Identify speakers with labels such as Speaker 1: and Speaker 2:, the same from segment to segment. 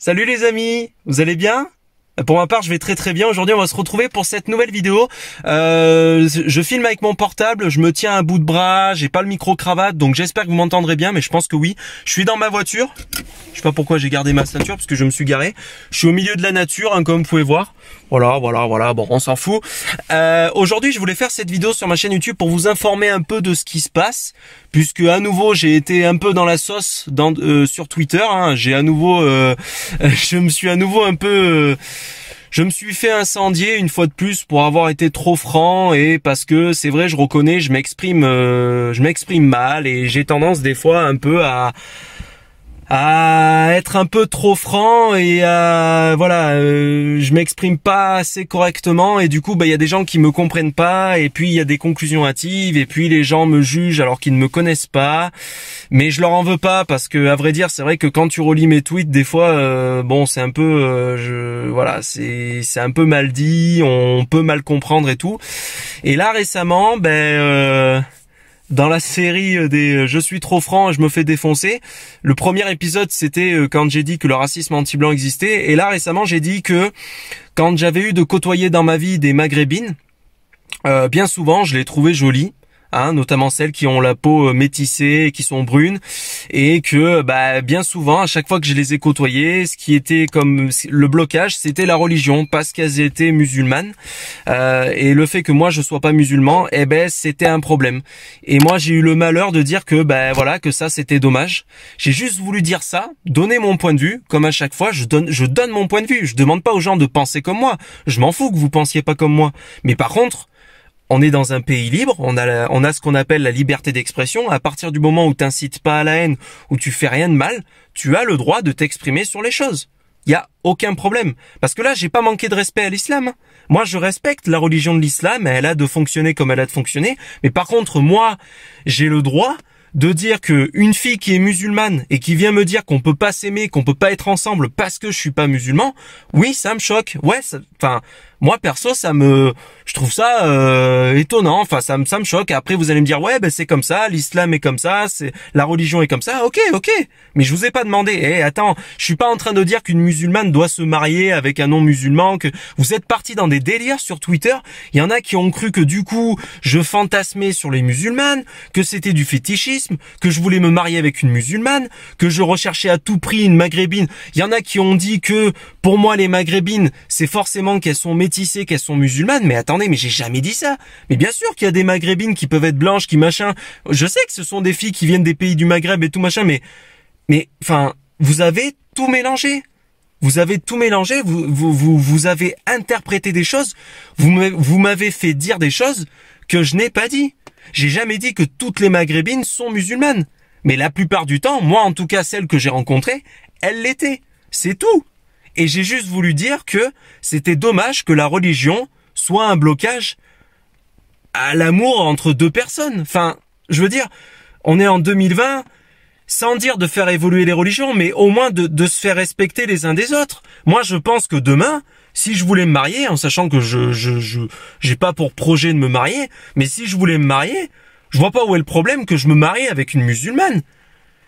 Speaker 1: Salut les amis, vous allez bien? Pour ma part, je vais très bien. Aujourd'hui, on va se retrouver pour cette nouvelle vidéo. Je filme avec mon portable, je me tiens à bout de bras, j'ai pas le micro-cravate, donc j'espère que vous m'entendrez bien, mais je pense que oui. Je suis dans ma voiture. Je sais pas pourquoi j'ai gardé ma ceinture, parce que je me suis garé. Je suis au milieu de la nature, hein, comme vous pouvez voir. Voilà, bon, on s'en fout. Aujourd'hui, je voulais faire cette vidéo sur ma chaîne YouTube pour vous informer un peu de ce qui se passe, puisque à nouveau, j'ai été un peu dans la sauce sur Twitter. Hein. Je me suis à nouveau un peu... Je me suis fait incendier une fois de plus pour avoir été trop franc et parce que c'est vrai, je reconnais, je m'exprime mal et j'ai tendance des fois un peu à être un peu trop franc et je m'exprime pas assez correctement et du coup il y a des gens qui me comprennent pas et puis il y a des conclusions hâtives et puis les gens me jugent alors qu'ils ne me connaissent pas, mais je leur en veux pas parce que à vrai dire c'est vrai que quand tu relis mes tweets des fois c'est un peu c'est un peu mal dit, on peut mal comprendre et tout. Et là récemment dans la série des je suis trop franc, je me fais défoncer. Le premier épisode, c'était quand j'ai dit que le racisme anti-blanc existait. Et là, récemment, j'ai dit que quand j'avais eu de côtoyer dans ma vie des maghrébines, bien souvent, je les trouvais jolies. Hein, notamment celles qui ont la peau métissée, qui sont brunes, et que bien souvent, à chaque fois que je les ai côtoyées, ce qui était comme le blocage, c'était la religion, parce qu'elles étaient musulmanes, et le fait que moi je sois pas musulman, c'était un problème. Et moi j'ai eu le malheur de dire que que ça c'était dommage. J'ai juste voulu dire ça, donner mon point de vue, comme à chaque fois je donne mon point de vue. Je demande pas aux gens de penser comme moi. Je m'en fous que vous pensiez pas comme moi. Mais par contre, on est dans un pays libre, on a ce qu'on appelle la liberté d'expression. À partir du moment où tu n'incites pas à la haine, où tu fais rien de mal, tu as le droit de t'exprimer sur les choses. Il y a aucun problème. Parce que là, j'ai pas manqué de respect à l'islam. Moi, je respecte la religion de l'islam, elle a de fonctionner comme elle a de fonctionner. Mais par contre, moi, j'ai le droit de dire que une fille qui est musulmane et qui vient me dire qu'on peut pas s'aimer, qu'on peut pas être ensemble parce que je suis pas musulman, oui, ça me choque. Ouais, moi perso, je trouve ça étonnant. Enfin, ça me choque. Après, vous allez me dire, ouais, c'est comme ça, l'islam est comme ça, la religion est comme ça. Ok. Mais je vous ai pas demandé. Attends, je suis pas en train de dire qu'une musulmane doit se marier avec un non-musulman. Que vous êtes partis dans des délires sur Twitter. Il y en a qui ont cru que du coup, je fantasmais sur les musulmanes, que c'était du fétichisme, que je voulais me marier avec une musulmane, que je recherchais à tout prix une maghrébine. Il y en a qui ont dit que pour moi les maghrébines, c'est forcément qu'elles sont métissées, qu'elles sont musulmanes. Mais attendez, mais j'ai jamais dit ça. Mais bien sûr qu'il y a des maghrébines qui peuvent être blanches, qui machin. Je sais que ce sont des filles qui viennent des pays du Maghreb et tout machin, mais vous avez tout mélangé. Vous avez tout mélangé, vous avez interprété des choses, vous m'avez fait dire des choses que je n'ai pas dit. J'ai jamais dit que toutes les maghrébines sont musulmanes. Mais la plupart du temps, moi en tout cas celles que j'ai rencontrées, elles l'étaient. C'est tout. Et j'ai juste voulu dire que c'était dommage que la religion soit un blocage à l'amour entre deux personnes. Enfin, je veux dire, on est en 2020... sans dire de faire évoluer les religions, mais au moins de se faire respecter les uns des autres. Moi, je pense que demain, si je voulais me marier, en sachant que j'ai pas pour projet de me marier, mais si je voulais me marier, je vois pas où est le problème que je me marie avec une musulmane.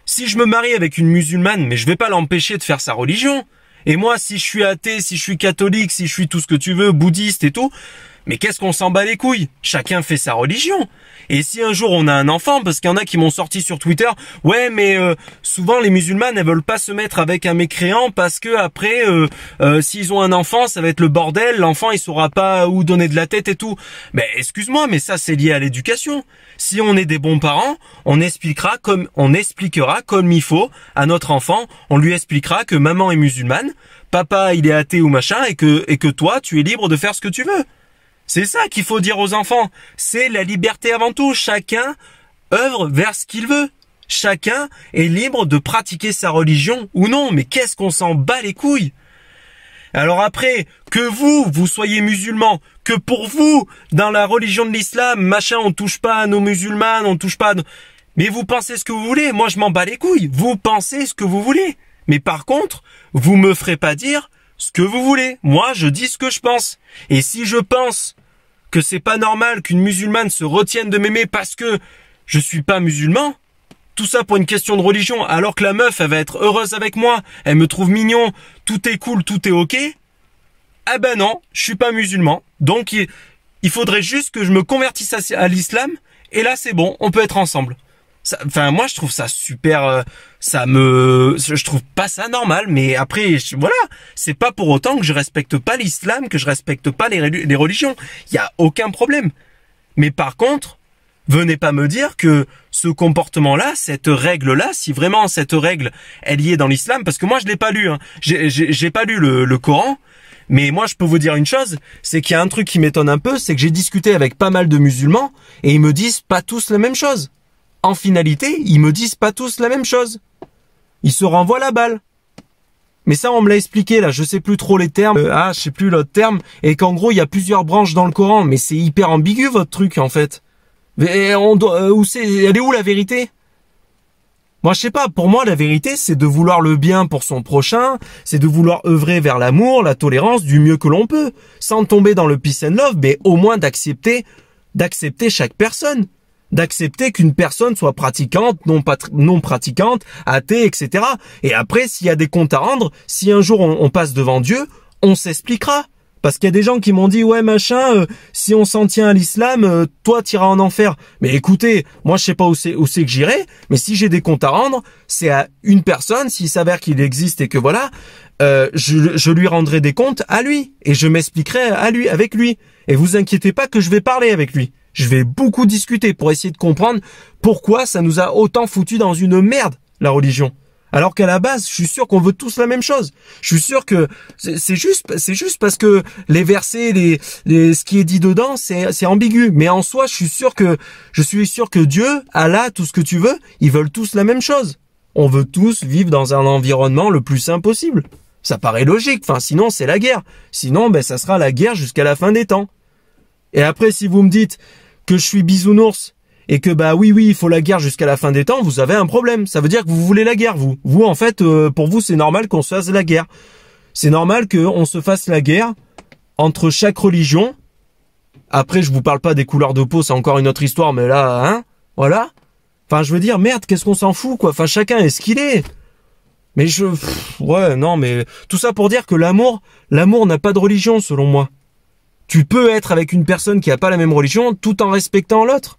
Speaker 1: Si je me marie avec une musulmane, mais je vais pas l'empêcher de faire sa religion. Et moi, si je suis athée, si je suis catholique, si je suis tout ce que tu veux, bouddhiste et tout, mais qu'est-ce qu'on s'en bat les couilles? Chacun fait sa religion. Et si un jour on a un enfant, parce qu'il y en a qui m'ont sorti sur Twitter, ouais mais souvent les musulmanes elles veulent pas se mettre avec un mécréant parce que après s'ils ont un enfant ça va être le bordel, l'enfant il saura pas où donner de la tête et tout. Mais excuse-moi, mais ça c'est lié à l'éducation. Si on est des bons parents, on expliquera comme il faut à notre enfant, on lui expliquera que maman est musulmane, papa il est athée ou machin et que toi tu es libre de faire ce que tu veux. C'est ça qu'il faut dire aux enfants. C'est la liberté avant tout. Chacun œuvre vers ce qu'il veut. Chacun est libre de pratiquer sa religion ou non. Mais qu'est-ce qu'on s'en bat les couilles? Alors après, que vous soyez musulman, que pour vous, dans la religion de l'islam, machin, on touche pas à nos musulmanes, on touche pas à... Mais vous pensez ce que vous voulez. Moi, je m'en bats les couilles. Vous pensez ce que vous voulez. Mais par contre, vous me ferez pas dire ce que vous voulez. Moi, je dis ce que je pense. Et si je pense que c'est pas normal qu'une musulmane se retienne de m'aimer parce que je suis pas musulman, Tout ça pour une question de religion, alors que la meuf, elle va être heureuse avec moi, elle me trouve mignon, tout est cool, tout est ok. Ah ben non, je suis pas musulman, donc il faudrait juste que je me convertisse à l'islam, et là c'est bon, on peut être ensemble. Enfin, moi je trouve ça super, je trouve pas ça normal, mais après, voilà, c'est pas pour autant que je respecte pas l'islam, que je respecte pas les religions. Il y a aucun problème. Mais par contre, venez pas me dire que ce comportement-là, cette règle-là, si vraiment cette règle, elle y est dans l'islam, parce que moi je l'ai pas lu, hein. J'ai pas lu le Coran, mais moi je peux vous dire une chose, c'est qu'il y a un truc qui m'étonne un peu, c'est que j'ai discuté avec pas mal de musulmans, et ils me disent pas tous la même chose. En finalité, ils me disent pas tous la même chose. Ils se renvoient la balle. Mais ça, on me l'a expliqué, là, je sais plus trop les termes, je sais plus l'autre terme, et qu'en gros, il y a plusieurs branches dans le Coran, mais c'est hyper ambigu, votre truc, en fait. Mais elle est où la vérité? Moi, je sais pas, pour moi, la vérité, c'est de vouloir le bien pour son prochain, c'est de vouloir œuvrer vers l'amour, la tolérance, du mieux que l'on peut, sans tomber dans le peace and love, mais au moins d'accepter chaque personne. D'accepter qu'une personne soit pratiquante, non pratiquante, athée, etc. Et après, s'il y a des comptes à rendre, si un jour on passe devant Dieu, on s'expliquera. Parce qu'il y a des gens qui m'ont dit, ouais machin, si on s'en tient à l'islam, toi t'iras en enfer. Mais écoutez, moi je sais pas où c'est que j'irai, mais si j'ai des comptes à rendre, c'est à une personne, s'il s'avère qu'il existe et que voilà, je lui rendrai des comptes à lui. Et je m'expliquerai avec lui. Et vous inquiétez pas que je vais parler avec lui. Je vais beaucoup discuter pour essayer de comprendre pourquoi ça nous a autant foutu dans une merde, la religion. Alors qu'à la base, je suis sûr qu'on veut tous la même chose. Je suis sûr que c'est juste parce que les versets, ce qui est dit dedans, c'est ambigu. Mais en soi, je suis sûr que Dieu, Allah, tout ce que tu veux, ils veulent tous la même chose. On veut tous vivre dans un environnement le plus sain possible. Ça paraît logique. Enfin, sinon, c'est la guerre. Sinon, ça sera la guerre jusqu'à la fin des temps. Et après, si vous me dites que je suis bisounours et que oui, il faut la guerre jusqu'à la fin des temps, vous avez un problème. Ça veut dire que vous voulez la guerre, vous. Vous, en fait, pour vous, c'est normal qu'on se fasse la guerre. C'est normal qu'on se fasse la guerre entre chaque religion. Après, je vous parle pas des couleurs de peau, c'est encore une autre histoire, mais là, hein, voilà. Enfin, je veux dire, merde, qu'est-ce qu'on s'en fout, quoi. Enfin, chacun est ce qu'il est. Mais ouais, non, mais tout ça pour dire que l'amour n'a pas de religion, selon moi. Tu peux être avec une personne qui a pas la même religion tout en respectant l'autre.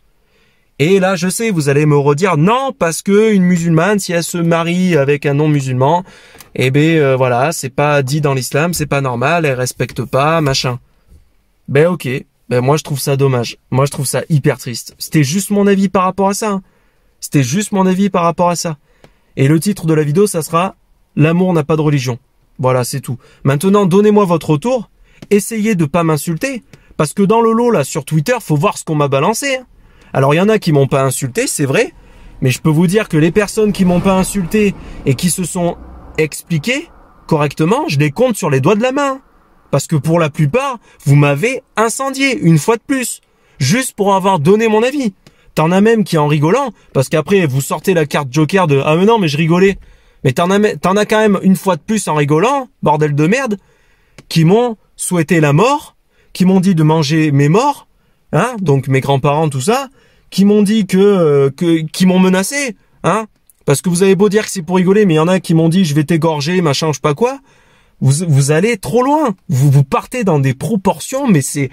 Speaker 1: Et là, je sais, vous allez me redire non, parce que une musulmane, si elle se marie avec un non-musulman, voilà, c'est pas dit dans l'islam, c'est pas normal, elle respecte pas, machin. Ok, moi je trouve ça dommage. Moi je trouve ça hyper triste. C'était juste mon avis par rapport à ça. Hein. C'était juste mon avis par rapport à ça. Et le titre de la vidéo, ça sera « L'amour n'a pas de religion ». Voilà, c'est tout. Maintenant, donnez-moi votre retour. Essayez de pas m'insulter, parce que dans le lot là sur Twitter, faut voir ce qu'on m'a balancé. Hein. Alors il y en a qui m'ont pas insulté, c'est vrai, mais je peux vous dire que les personnes qui m'ont pas insulté et qui se sont expliquées correctement, je les compte sur les doigts de la main. Parce que pour la plupart, vous m'avez incendié une fois de plus, juste pour avoir donné mon avis. T'en as même qui en rigolant, parce qu'après vous sortez la carte Joker de ah mais non mais je rigolais. Mais t'en as quand même une fois de plus en rigolant, bordel de merde, qui m'ont souhaité la mort, qui m'ont dit de manger mes morts, hein, donc mes grands-parents, tout ça, qui m'ont dit qui m'ont menacé, hein, parce que vous avez beau dire que c'est pour rigoler, mais il y en a qui m'ont dit je vais t'égorger, machin, je sais pas quoi. Vous allez trop loin, vous partez dans des proportions, mais c'est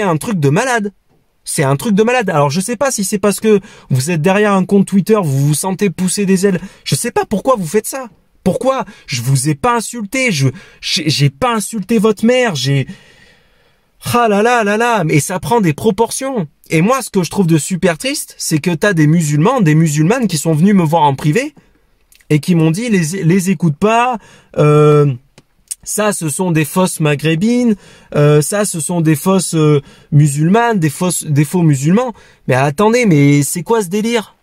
Speaker 1: un truc de malade. C'est un truc de malade. Alors je sais pas si c'est parce que vous êtes derrière un compte Twitter, vous vous sentez pousser des ailes. Je sais pas pourquoi vous faites ça. Pourquoi? Je vous ai pas insulté, j'ai pas insulté votre mère, ah là là là là, mais ça prend des proportions. Et moi, ce que je trouve de super triste, c'est que t'as des musulmans, des musulmanes qui sont venus me voir en privé et qui m'ont dit les écoute pas, ça ce sont des fausses maghrébines, ça ce sont des fausses musulmanes, des faux musulmans. Mais attendez, mais c'est quoi ce délire?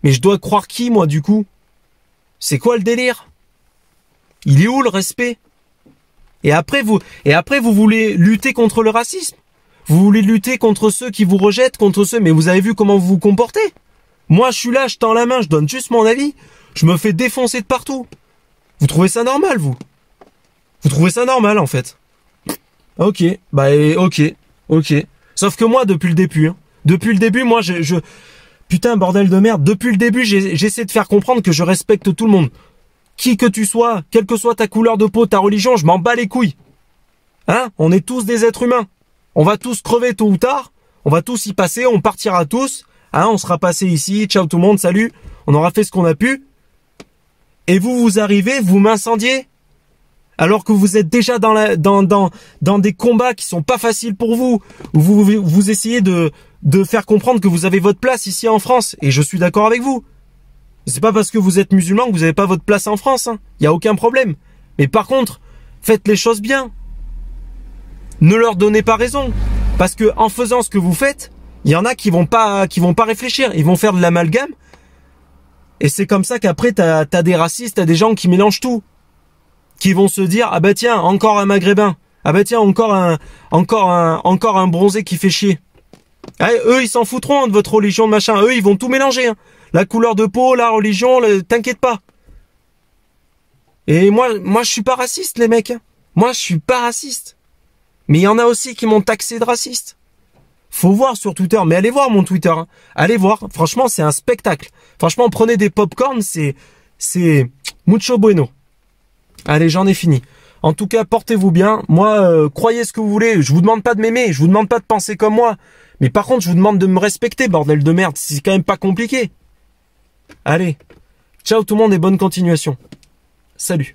Speaker 1: Mais je dois croire qui moi du coup? C'est quoi le délire? Il est où le respect? Et après vous voulez lutter contre le racisme. Vous voulez lutter contre ceux qui vous rejettent, contre ceux, mais vous avez vu comment vous vous comportez? Moi, je suis là, je tends la main, je donne juste mon avis. Je me fais défoncer de partout. Vous trouvez ça normal, vous? Vous trouvez ça normal, en fait? Ok, ok. Sauf que moi, depuis le début, moi, Putain, bordel de merde, depuis le début, j'essaie de faire comprendre que je respecte tout le monde. Qui que tu sois, quelle que soit ta couleur de peau, ta religion, je m'en bats les couilles. Hein? On est tous des êtres humains. On va tous crever tôt ou tard. On va tous y passer, on partira tous. Hein? On sera passé ici, ciao tout le monde, salut. On aura fait ce qu'on a pu. Et vous arrivez, vous m'incendiez. Alors que vous êtes déjà dans des combats qui sont pas faciles pour vous. Vous essayez de faire comprendre que vous avez votre place ici en France. Et je suis d'accord avec vous. C'est pas parce que vous êtes musulman que vous n'avez pas votre place en France. Hein. Y a aucun problème. Mais par contre, faites les choses bien. Ne leur donnez pas raison. Parce que en faisant ce que vous faites, il y en a qui vont pas réfléchir. Ils vont faire de l'amalgame. Et c'est comme ça qu'après, t'as des racistes, t'as des gens qui mélangent tout. Qui vont se dire, ah bah tiens, encore un maghrébin. Ah bah tiens, encore un bronzé qui fait chier. Allez, eux, ils s'en foutront de votre religion, de machin. Eux, ils vont tout mélanger. Hein. La couleur de peau, la religion, t'inquiète pas. Et moi, je suis pas raciste, les mecs. Hein. Moi, je suis pas raciste. Mais il y en a aussi qui m'ont taxé de raciste. Faut voir sur Twitter. Mais allez voir mon Twitter. Hein. Allez voir. Franchement, c'est un spectacle. Franchement, prenez des pop-corn, c'est mucho bueno. Allez, j'en ai fini. En tout cas, portez-vous bien. Moi, croyez ce que vous voulez. Je vous demande pas de m'aimer. Je vous demande pas de penser comme moi. Mais par contre, je vous demande de me respecter, bordel de merde. C'est quand même pas compliqué. Allez. Ciao tout le monde et bonne continuation. Salut.